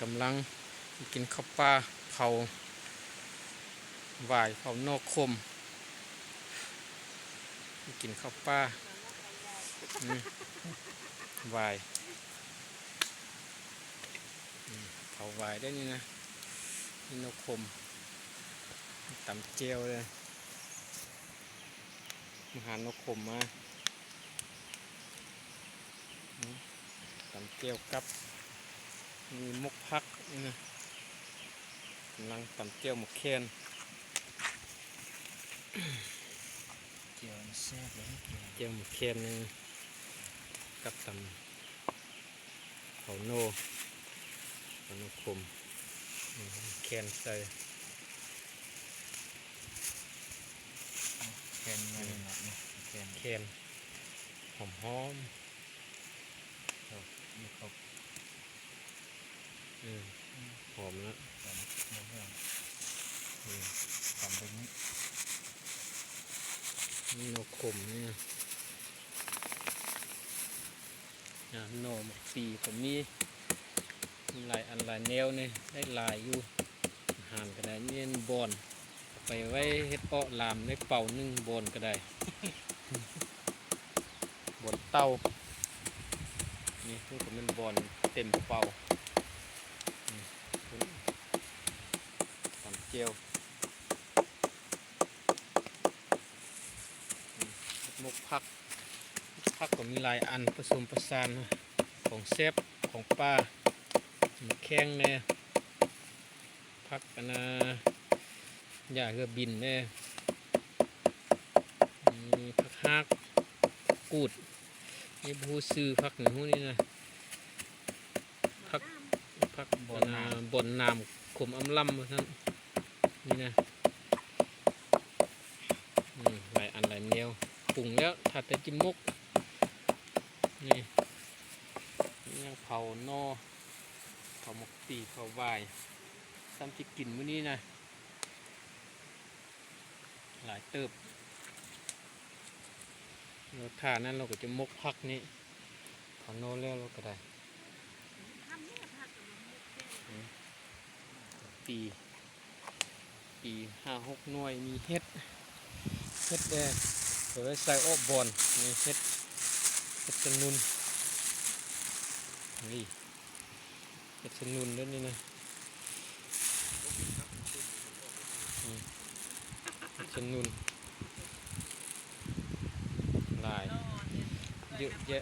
กำลังกินข้าวปลาเผาหวายเผานอกคมกินข้าวปลาหวายเผาหวายได้นี่นะนี่นกคมตำเจียวเลยมาหานกคมมาตำเจียวกับมีมกพักนี่นะกำลังตำเจียวหมกแคนเจียวแซ่บเลยเจียวหมกแคนนี่กับตำเผาโนคมแคนใส่แคนเงินเนาะแคนหอมมีครบหอมแล้วตำเนื้อตำเป็นนี่นกขมนี่นะโนหมกปีผมมีหลายอันหลายแนวนี่ได้หลายอยู่หานก็ได้เนี่ยบอนไปไว้เฮ็ดเปาะลามได้เป่านึ่งบอนก็ได้ บอนเต้านี่พวกมันบอนเต็มเป่าตำเจียวมกพักก็มีหลายอันผสมผสานของเซฟของปลาแข้งเนี่ยพักกันนะหญ้าเหือบินเนี่ยพักฮักกูดนี่ผู้ซื้อพักหนึ่งหูนี่นะพักบนน้ำขมอำลำทั้งนี่นะหลายอันหลายแนวปรุงแล้วถัดแต่จิ้มมุกนี่ยังเผานอเผาหมกปีเผาวายซ้ำจะกินมื้อนี้นะหลายเติบเราทานนั้นเราก็จะมกพักนี้เผาโนแล้วเราก็ได้ปี5-6 หน่วยมีเห็ดแดงเปิดใส่อบบอนมีเห็ดชะนุนนี่เห็ดชะนุนด้วยนี่นะเห็ดชะนุนลายเยอะแยะ